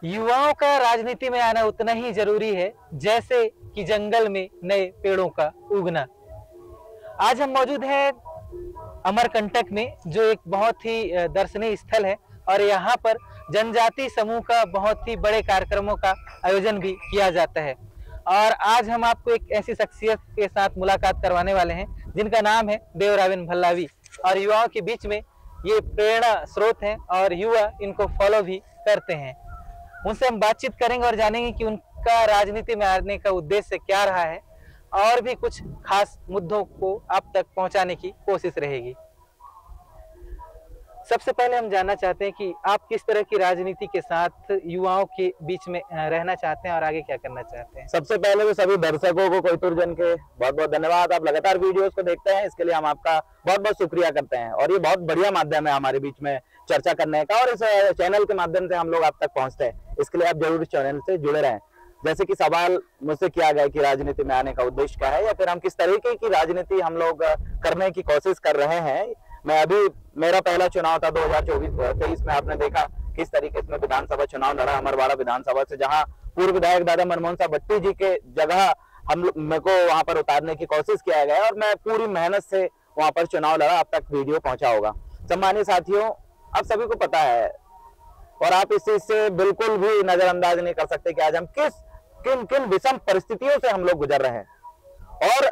युवाओं का राजनीति में आना उतना ही जरूरी है जैसे कि जंगल में नए पेड़ों का उगना। आज हम मौजूद हैं अमरकंटक में, जो एक बहुत ही दर्शनीय स्थल है और यहाँ पर जनजाति समूह का बहुत ही बड़े कार्यक्रमों का आयोजन भी किया जाता है। और आज हम आपको एक ऐसी शख्सियत के साथ मुलाकात करवाने वाले हैं जिनका नाम है देवराविन भल्लावी, और युवाओं के बीच में ये प्रेरणा स्रोत हैं और युवा इनको फॉलो भी करते हैं। उनसे हम बातचीत करेंगे और जानेंगे कि उनका राजनीति में आने का उद्देश्य क्या रहा है और भी कुछ खास मुद्दों को आप तक पहुंचाने की कोशिश रहेगी। सबसे पहले हम जानना चाहते हैं कि आप किस तरह की राजनीति के साथ युवाओं के बीच में रहना चाहते हैं और आगे क्या करना चाहते हैं। सबसे पहले तो सभी दर्शकों को कोयतुर जन के बहुत बहुत धन्यवाद। आप लगातार वीडियोस को देखते हैं, इसके लिए हम आपका बहुत बहुत शुक्रिया करते हैं। और ये बहुत बढ़िया माध्यम है हमारे बीच में चर्चा करने का, और इस चैनल के माध्यम से हम लोग आप तक पहुंचते हैं, इसके लिए आप जरूर इस चैनल से जुड़े रहें। जैसे कि सवाल मुझसे किया गया कि राजनीति में आने का उद्देश्य क्या है, या फिर हम किस तरीके की राजनीति हम लोग करने की कोशिश कर रहे हैं। मैं अभी मेरा पहला चुनाव था 2023 में, आपने देखा किस तरीके से विधानसभा चुनाव लड़ा अमरवाड़ा विधानसभा से, जहां पूर्व विधायक दादा मनमोहन साहब भट्टी जी के जगह मेरे को वहां पर उतारने की कोशिश किया गया, और मैं पूरी मेहनत से वहां पर चुनाव लड़ा। अब तक वीडियो पहुंचा होगा। सम्मानित साथियों, आप सभी को पता है और आप इस चीज से बिल्कुल भी नजरअंदाज नहीं कर सकते कि आज हम किन किन विषम परिस्थितियों से हम लोग गुजर रहे हैं। और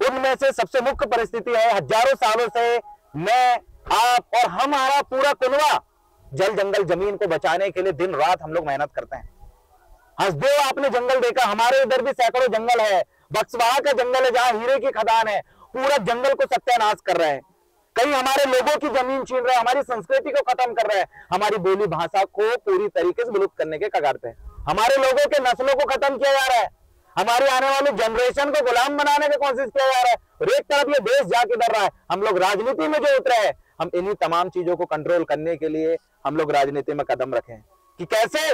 उनमें से सबसे मुख्य परिस्थिति है, हजारों सालों से मैं, आप और हमारा पूरा कुनवा जल जंगल जमीन को बचाने के लिए दिन रात हम लोग मेहनत करते हैं। हंसदेव आपने जंगल देखा, हमारे इधर भी सैकड़ों जंगल है। बक्सवाहा का जंगल है जहां हीरे की खदान है, पूरा जंगल को सत्यानाश कर रहे हैं। कई हमारे लोगों की जमीन छीन रहे हैं, हमारी संस्कृति को खत्म कर रहे हैं, हमारी बोली भाषा को पूरी तरीके से विलुप्त करने के कगार पे। हमारे लोगों के नस्लों को खत्म किया जा रहा है, हमारी आने वाली जनरेशन को गुलाम बनाने की कोशिश किया जा रहा है, और एक तरफ ये देश जाके डर रहा है। हम लोग राजनीति में जो उतरे हैं, हम इन्हीं तमाम चीजों को कंट्रोल करने के लिए हम लोग राजनीति में कदम रखें कि कैसे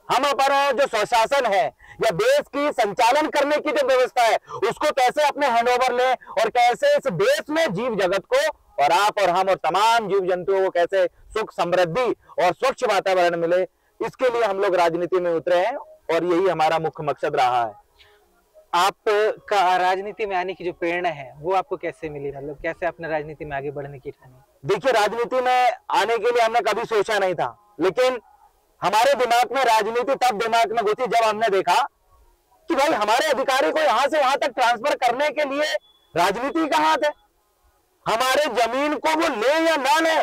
हम अपना जो स्वशासन है या देश की संचालन करने की जो व्यवस्था है उसको कैसे अपने हैंडओवर लें, और कैसे इस देश में जीव जगत को और आप और हम और तमाम जीव जंतुओं को कैसे सुख समृद्धि और स्वच्छ वातावरण मिले, इसके लिए हम लोग राजनीति में उतरे हैं, और यही हमारा मुख्य मकसद रहा है। आपका राजनीति में आने की जो प्रेरणा है वो आपको कैसे मिली, मतलब कैसे आपने राजनीति में आगे बढ़ने की ठानी? देखिए, राजनीति में आने के लिए हमने कभी सोचा नहीं था, लेकिन हमारे दिमाग में राजनीति तब दिमाग में घुसी जब हमने देखा कि भाई हमारे अधिकारी को यहां से वहां तक ट्रांसफर करने के लिए राजनीति का हाथ है। हमारे जमीन को वो ले या ना ले,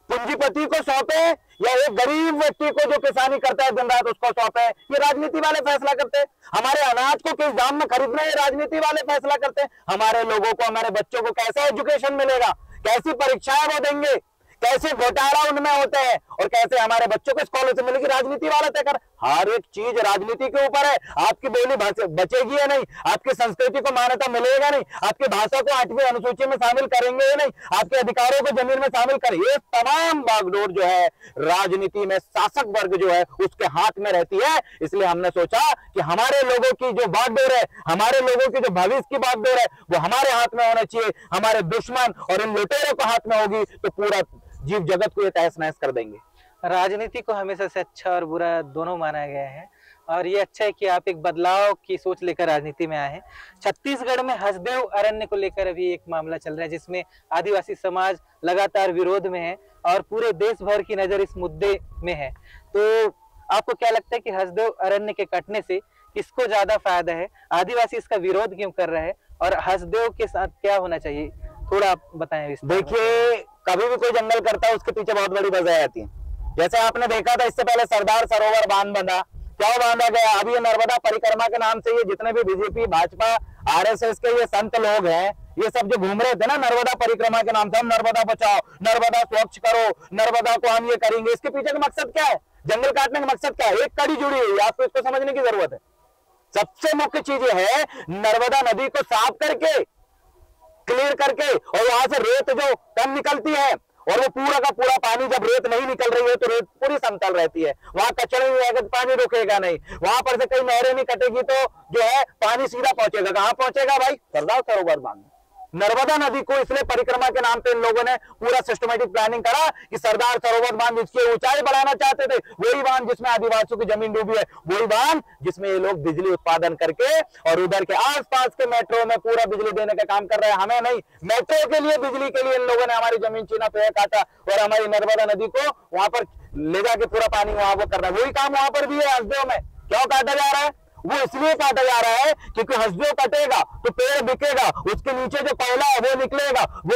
पूंजीपति को सौंपे या एक गरीब व्यक्ति को जो किसानी करता है दिन रात उसको सौंपे, ये राजनीति वाले फैसला करते हैं। हमारे अनाज को किस दाम में खरीदना है, ये राजनीति वाले फैसला करते हैं। हमारे लोगों को, हमारे बच्चों को कैसा एजुकेशन मिलेगा, कैसी परीक्षाएं वो देंगे, कैसे घोटाला उनमें होते हैं, और कैसे हमारे बच्चों को स्कॉलरशिप मिलेगी, राजनीति वाला तय कर। हर एक चीज राजनीति के ऊपर है। आपकी बोली बचेगी या नहीं, आपकी संस्कृति को मान्यता मिलेगा नहीं, आपकी भाषा को 8वीं अनुसूची में शामिल करेंगे या नहीं, आपके अधिकारों को जमीन में शामिल करें, ये तमाम बागडोर जो है राजनीति में शासक वर्ग जो है उसके हाथ में रहती है। इसलिए हमने सोचा कि हमारे लोगों की जो बागडोर है, हमारे लोगों की जो भविष्य की बागडोर है, वो हमारे हाथ में होना चाहिए। हमारे दुश्मन और इन लुटेरों के हाथ में होगी तो पूरा जीव जगत को ये तहस नहस कर देंगे। राजनीति को हमेशा से अच्छा और बुरा दोनों माना गया है, और ये अच्छा है कि आप एक बदलाव की सोच लेकर राजनीति में आए हैं। छत्तीसगढ़ में हसदेव अरण्य को लेकर अभी एक मामला चल रहा है जिसमें आदिवासी समाज लगातार विरोध में है और पूरे देश भर की नजर इस मुद्दे में है। तो आपको क्या लगता है कि हसदेव अरण्य के कटने से किसको ज्यादा फायदा है, आदिवासी इसका विरोध क्यों कर रहे हैं, और हसदेव के साथ क्या होना चाहिए, थोड़ा आप बताएं। देखिए, कभी भी कोई जंगल करता है उसके पीछे बहुत बड़ी वजह आती है। जैसे आपने देखा था इससे पहले सरदार सरोवर बांध बंधा, क्या बांधा गया? अभी ये नर्मदा परिक्रमा के नाम से ये जितने भी बीजेपी, भाजपा, आरएसएस के ये संत लोग हैं, ये सब जो घूम रहे थे ना नर्मदा परिक्रमा के नाम से, हम नर्मदा बचाओ, नर्मदा स्वच्छ करो, नर्मदा को हम ये करेंगे, इसके पीछे का मकसद क्या है? जंगल काटने का मकसद क्या है? एक कड़ी जुड़ी हुई है, आपको इसको समझने की जरूरत है। सबसे मुख्य चीज ये है, नर्मदा नदी को साफ करके, क्लियर करके, और वहां से रेत जो कम निकलती है, और वो पूरा का पूरा पानी, जब रेत नहीं निकल रही है तो रेत पूरी समतल रहती है, वहां कचरा नहीं रहेगा तो पानी रुकेगा नहीं, वहां पर से कई नहरें नहीं कटेगी तो जो है पानी सीधा पहुंचेगा। कहां पहुंचेगा भाई? सरदार सरोवर बांध। नर्मदा नदी को इसलिए परिक्रमा के नाम पे इन लोगों ने पूरा सिस्टमेटिक प्लानिंग करा कि सरदार सरोवर बांध जिसकी ऊंचाई बढ़ाना चाहते थे, वही बांध जिसमें आदिवासियों की जमीन डूबी है, वही बांध जिसमें ये लोग बिजली उत्पादन करके और उधर के आसपास के मेट्रो में पूरा बिजली देने का काम कर रहे हैं। हमें नहीं, मेट्रो के लिए, बिजली के लिए इन लोगों ने हमारी जमीन छीना, पेड़ काटा और हमारी नर्मदा नदी को वहां पर ले जाके पूरा पानी वहां पर कर रहा है। वही काम वहां पर भी है हसदेव में। क्यों काटा जा रहा है? वो इसलिए काटा जा रहा है क्योंकि हसदेव कटेगा तो पेड़ बिकेगा, उसके नीचे जो कोयला है वो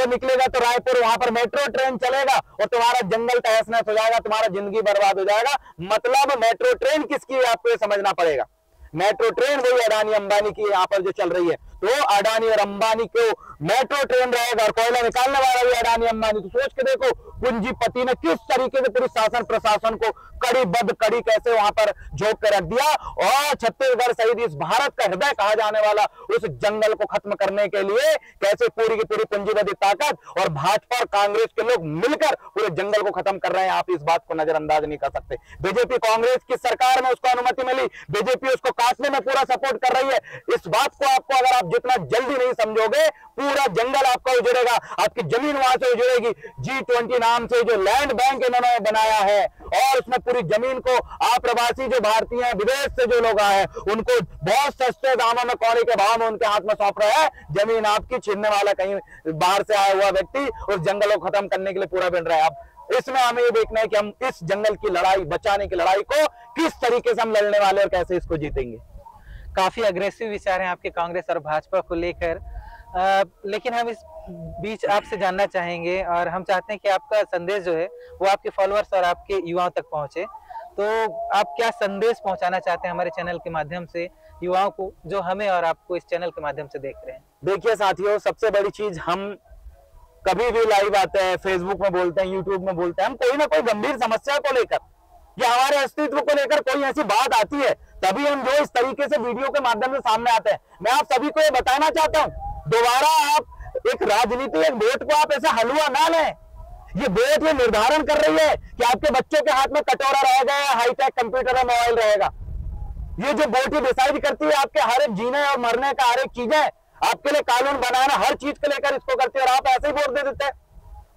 निकलेगा तो रायपुर वहां पर मेट्रो ट्रेन चलेगा और तुम्हारा जंगल तहस नहस हो जाएगा, तुम्हारा जिंदगी बर्बाद हो जाएगा। मतलब मेट्रो ट्रेन किसकी है आपको ये समझना पड़ेगा। मेट्रो ट्रेन वही अडानी अंबानी की यहाँ पर जो चल रही है, तो अडानी और अंबानी को मेट्रो ट्रेन रहेगा और कोयला निकालने वाला भी अडानी अंबानी। तो सोच के देखो पूंजीपति ने किस तरीके से पूरी शासन प्रशासन को कड़ी कैसे वहां पर झोंक कर रख दिया और छत्तीसगढ़ सहित इस भारत का हृदय कहा जाने वाला उस जंगल को खत्म करने के लिए कैसे पूरी की पूरी पूंजीवादी ताकत और भाजपा और कांग्रेस के लोग मिलकर पूरे जंगल को खत्म कर रहे हैं। आप इस बात को नजरअंदाज नहीं कर सकते। बीजेपी कांग्रेस की सरकार में उसको अनुमति मिली, बीजेपी उसको काटने में पूरा सपोर्ट कर रही है। इस बात को आपको अगर आप जितना जल्दी नहीं समझोगे, पूरा जंगल आपका उजड़ेगा, आपकी जमीन वहां से उजड़ेगी। G20 नाम से जो लैंड बैंक इन्होंने बनाया है और उसमें पूरी जमीन को अप्रवासी जो भारतीय हैं, विदेश से जो लोग आए हैं, उनको बहुत सस्ते दामों में, कौड़ी के भाव में उनके हाथ में सौंप रहा है। जमीन आपकी छीनने वाला कहीं बाहर से आया हुआ व्यक्ति उस जंगल को खत्म करने के लिए पूरा बन रहा है। अब इसमें हमें ये देखना है कि हम इस जंगल की लड़ाई, बचाने की लड़ाई को किस तरीके से हम लड़ने वाले और कैसे इसको जीतेंगे। काफी अग्रेसिव विचार हैं आपके कांग्रेस और भाजपा को लेकर, लेकिन हम इस बीच आपसे जानना चाहेंगे और हम चाहते हैं कि आपका संदेश जो है वो आपके फॉलोअर्स और आपके युवाओं तक पहुंचे। तो आप क्या संदेश पहुंचाना चाहते हैं हमारे चैनल के माध्यम से युवाओं को जो हमें और आपको इस चैनल के माध्यम से देख रहे हैं? देखिए साथियों, सबसे बड़ी चीज, हम कभी भी लाइव आते हैं, फेसबुक में बोलते हैं, यूट्यूब में बोलते हैं, हम कोई ना कोई गंभीर समस्या को लेकर या हमारे अस्तित्व को लेकर कोई ऐसी बात आती है तभी हम जो इस तरीके से वीडियो के माध्यम से सामने आते हैं। मैं आप सभी को ये बताना चाहता हूं, दोबारा आप एक राजनीति, एक वोट को आप ऐसा हलवा ना लें। ये वोट ये निर्धारण कर रही है कि आपके बच्चों के हाथ में कटोरा रहेगा या हाईटेक कंप्यूटर और मोबाइल रहेगा। ये जो वोट ये डिसाइड करती है आपके हर एक जीने और मरने का, हर एक चीजें आपके लिए कानून बनाना, हर चीज को लेकर इसको करती है और आप ऐसे ही वोट दे देते हैं।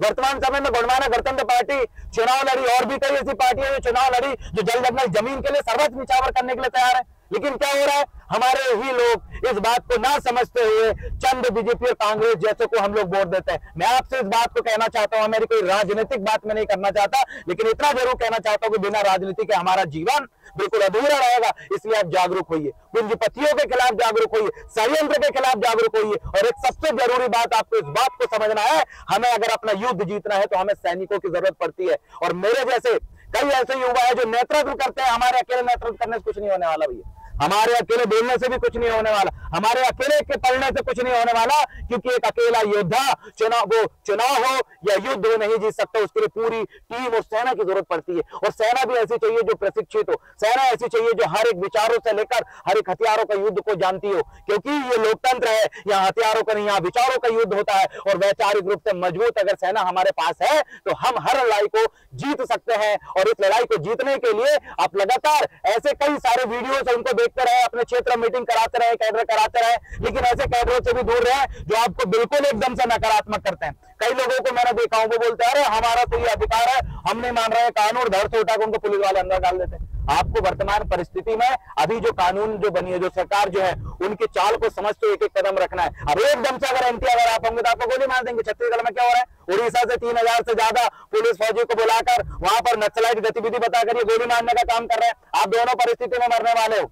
वर्तमान समय में गणमान्य गणतंत्र पार्टी चुनाव लड़ी और भी कई ऐसी पार्टियां जो चुनाव लड़ी जो जल्द अपनी जमीन के लिए सर्वस्व निछावर करने के लिए तैयार है, लेकिन क्या हो रहा है, हमारे ही लोग इस बात को ना समझते हुए चंद बीजेपी और कांग्रेस जैसे को हम लोग वोट देते हैं। मैं आपसे इस बात को कहना चाहता हूं, मेरी कोई राजनीतिक बात में नहीं करना चाहता, लेकिन इतना जरूर कहना चाहता हूं कि बिना राजनीति के हमारा जीवन बिल्कुल अधूरा रहेगा। इसलिए आप जागरूक होइए, पूंजीपतियों के खिलाफ जागरूक होइए, षड्यंत्र के खिलाफ जागरूक होइए। और एक सबसे जरूरी बात आपको इस बात को समझना है, हमें अगर अपना युद्ध जीतना है तो हमें सैनिकों की जरूरत पड़ती है। और मेरे जैसे कई ऐसे युवा है जो नेतृत्व करते हैं। हमारे अकेले नेतृत्व करने से कुछ नहीं होने वाला भैया, हमारे अकेले बोलने से भी कुछ नहीं होने वाला, हमारे अकेले के पढ़ने से कुछ नहीं होने वाला, क्योंकि एक अकेला योद्धा चुनाव हो या युद्ध हो नहीं जीत सकता। उसके लिए पूरी टीम और सेना की जरूरत पड़ती है। और सेना भी ऐसी चाहिए जो प्रशिक्षित हो, सेना ऐसी चाहिए जो हर एक विचारों से लेकर हर एक हथियारों का युद्ध को जानती हो, क्योंकि ये लोकतंत्र है, यहाँ हथियारों का नहीं, यहाँ विचारों का युद्ध होता है। और वैचारिक रूप से मजबूत अगर सेना हमारे पास है तो हम हर लड़ाई को जीत सकते हैं। और इस लड़ाई को जीतने के लिए आप लगातार ऐसे कई सारे वीडियोस उनको देखते रहे, अपने क्षेत्र में मीटिंग कराते रहे, कैडर कराते रहे, लेकिन ऐसे कैडरों से भी दूर रहे जो आपको बिल्कुल एकदम से नकारात्मक करते हैं। कई लोगों को मैंने देखा हूं, वो बोलते हैं अरे हमारा तो ये अधिकार है, हम नहीं मान रहे कानून, धड़ से उठा के उनको पुलिस वाले अंदर डाल देते हैं। आपको वर्तमान परिस्थिति में अभी जो कानून जो बनी है, जो सरकार जो है, उनकी चाल को समझते एक एक कदम रखना है। अब एकदम से अगर एंटी अगर आप होंगे तो आपको गोली मार देंगे। छत्तीसगढ़ में क्या हो रहा है, उड़ीसा से 3000 से ज्यादा पुलिस फौजी को बुलाकर वहां पर नक्सलाइट गतिविधि बताकर ये गोली मारने का काम कर रहे हैं। आप दोनों परिस्थिति में मरने वाले हो।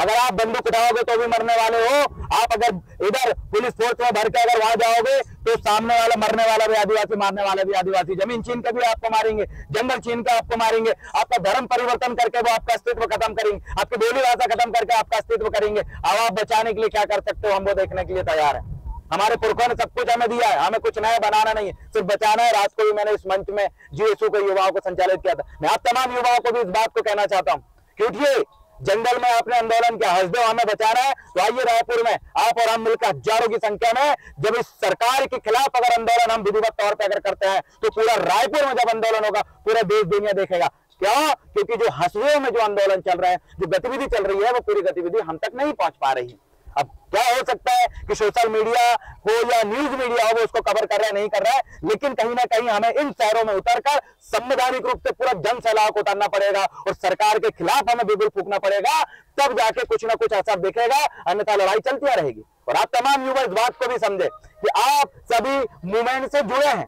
अगर आप बंदूक उठाओगे तो भी मरने वाले हो, आप अगर इधर पुलिस फोर्स में भर के अगर वहां जाओगे तो सामने वाला मरने वाला भी आदिवासी, मारने वाला भी आदिवासी, जमीन छीन के भी आपको मारेंगे, जंगल छीन के आपको मारेंगे, आपका धर्म परिवर्तन करके वो आपका अस्तित्व खत्म करेंगे, आपकी बोली भाषा खत्म करके आपका अस्तित्व करेंगे। अब आप बचाने के लिए क्या कर सकते हो, हम वो देखने के लिए तैयार है। हमारे पुरखों ने सब कुछ हमें दिया है, हमें कुछ नया बनाना नहीं है, सिर्फ बचाना है। रात को भी मैंने इस मंच में जीएसयू के युवाओं को संचालित किया था। मैं आप तमाम युवाओं को भी इस बात को कहना चाहता हूँ कि उठिए, जंगल में आपने आंदोलन किया, हसदेव हमें बचाना है तो आइए रायपुर में आप और हम मिलकर हजारों की संख्या में जब इस सरकार के खिलाफ अगर आंदोलन हम विधिवत तौर पर अगर करते हैं तो पूरा रायपुर में जब आंदोलन होगा पूरा देश दुनिया देखेगा। क्या? क्योंकि जो हसदेव में जो आंदोलन चल रहा है, जो गतिविधि चल रही है, वो पूरी गतिविधि हम तक नहीं पहुंच पा रही है। अब क्या हो सकता है कि सोशल मीडिया हो या न्यूज मीडिया हो वो उसको कवर कर रहा है, नहीं कर रहा है, लेकिन कहीं ना कहीं हमें इन शहरों में उतरकर संवैधानिक रूप से पूरा जन सैलाब को उतारना पड़ेगा और सरकार के खिलाफ हमें बिगुल फूकना पड़ेगा, तब जाके कुछ ना कुछ असर दिखेगा, अन्यथा लड़ाई चलती रहेगी। और आप तमाम युवा इस बात को भी समझे कि आप सभी मूवमेंट से जुड़े हैं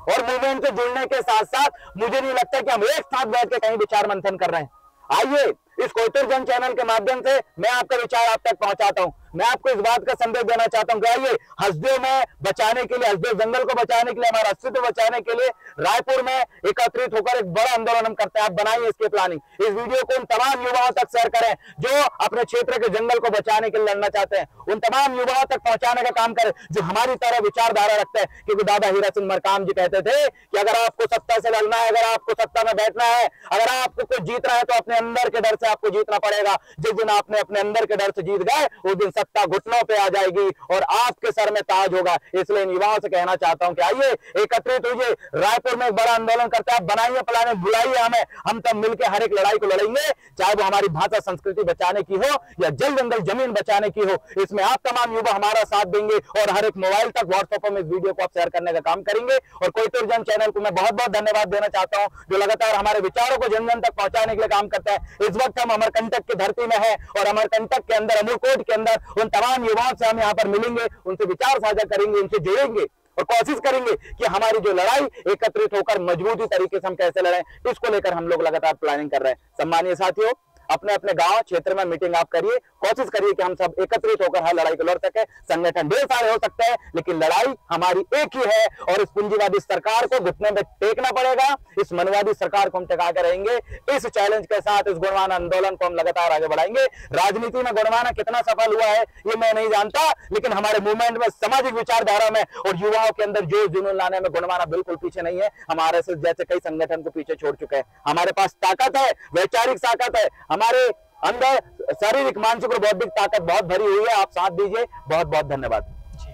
और मूवमेंट से जुड़ने के साथ साथ मुझे नहीं लगता कि हम एक साथ बैठ के कहीं विचार मंथन कर रहे हैं। आइए इस कोयतुर जन चैनल के माध्यम से मैं आपका विचार आप तक पहुंचाता हूं। मैं आपको इस बात का संदेश देना चाहता हूं कि आइए हसदेव में बचाने के लिए, हसदेव जंगल को बचाने के लिए, हमारा अस्तित्व बचाने के लिए रायपुर में एकत्रित होकर एक बड़ा आंदोलन हम करते हैं। आप बनाइए इसकी प्लानिंग, इस वीडियो को उन तमाम युवाओं तक शेयर करें जो अपने क्षेत्र के जंगल को बचाने के लिए लड़ना चाहते हैं, उन तमाम युवाओं तक पहुंचाने का काम करें जो हमारी तरह विचारधारा रखते हैं। क्योंकि दादा हीरा सिंह मरकाम जी कहते थे कि अगर आपको सत्ता से लड़ना है, अगर आपको सत्ता में बैठना है, अगर आपको कुछ जीतना है तो अपने अंदर के डर से आपको जीतना पड़ेगा। जिस दिन आपने अपने अंदर के डर से जीत गए उस दिन सत्ता घुटनों पे आ जाएगी और आपके सर में ताज होगा। इसलिए इन युवाओं से कहना चाहता हूं कि आइए एकत्रित होइए, रायपुर में एक बड़ा आंदोलन करते हैं, बनाइए प्लान, बुलाइए हमें, हम सब मिलकर हर एक लड़ाई को लड़ेंगे, चाहे वो हमारी भाषा संस्कृति बचाने की हो या जल जंगल जमीन बचाने की हो। इसमें आप तमाम युवा हमारा साथ देंगे और हर एक मोबाइल तक व्हाट्सएप पर इस वीडियो को आप शेयर करने का काम करेंगे। और कोयतुर जन चैनल को मैं बहुत बहुत धन्यवाद देना चाहता हूं जो लगातार हमारे विचारों को जन जन तक पहुंचाने के लिए काम करता है। इस वक्त हम अमरकंटक की धरती में है और अमरकंटक के अंदर, अमरकोट के अंदर उन तमाम युवाओं से हम यहाँ पर मिलेंगे, उनसे विचार साझा करेंगे, उनसे जुड़ेंगे और कोशिश करेंगे कि हमारी जो लड़ाई एकत्रित होकर मजबूती तरीके से हम कैसे लड़ें, इसको लेकर हम लोग लगातार प्लानिंग कर रहे हैं। सम्मानीय साथियों, अपने अपने गांव क्षेत्र में मीटिंग आप करिए, कोशिश करिए कि हम सब एकत्रित होकर हर लड़ाई को लड़ सके। संगठन ढेर सारे हो सकते हैं लेकिन लड़ाई हमारी एक ही है और इस पूंजीवादी सरकार को घुटने में टेकना पड़ेगा। इस मनवादी सरकार को हम टिका के रहेंगे। इस चैलेंज के साथ इस गुणवाना आंदोलन को हम लगातार आगे बढ़ाएंगे। राजनीति में गुणवाना कितना सफल हुआ है ये मैं नहीं जानता, लेकिन हमारे मूवमेंट में, सामाजिक विचारधारा में और युवाओं के अंदर जोश जुनून लाने में गुणवाना बिल्कुल पीछे नहीं है। हमारे से जैसे कई संगठन को पीछे छोड़ चुके हैं। हमारे पास ताकत है, वैचारिक ताकत है, हमारे अंदर शारीरिक, मानसिक और बौद्धिक ताकत बहुत भरी हुई है। आप साथ दीजिए। बहुत बहुत धन्यवाद जी।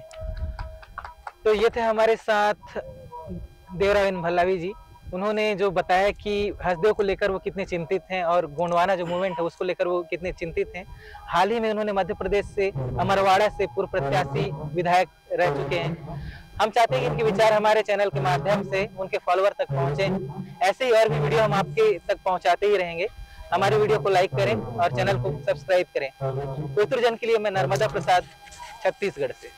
तो ये थे हमारे साथ देवरायन भल्लावी जी। उन्होंने जो बताया कि हसदेव को लेकर वो कितने चिंतित हैं और गोंडवाना जो मूवमेंट है उसको लेकर वो कितने चिंतित हैं। हाल ही में उन्होंने मध्य प्रदेश से अमरवाड़ा से पूर्व प्रत्याशी विधायक रह चुके हैं। हम चाहते हैं कि इनके विचार हमारे चैनल के माध्यम से उनके फॉलोअर तक पहुंचे। ऐसे ही और भी वीडियो हम आपके तक पहुंचाते ही रहेंगे। हमारे वीडियो को लाइक करें और चैनल को सब्सक्राइब करें। कोयतुर जन के लिए मैं नर्मदा प्रसाद, छत्तीसगढ़ से।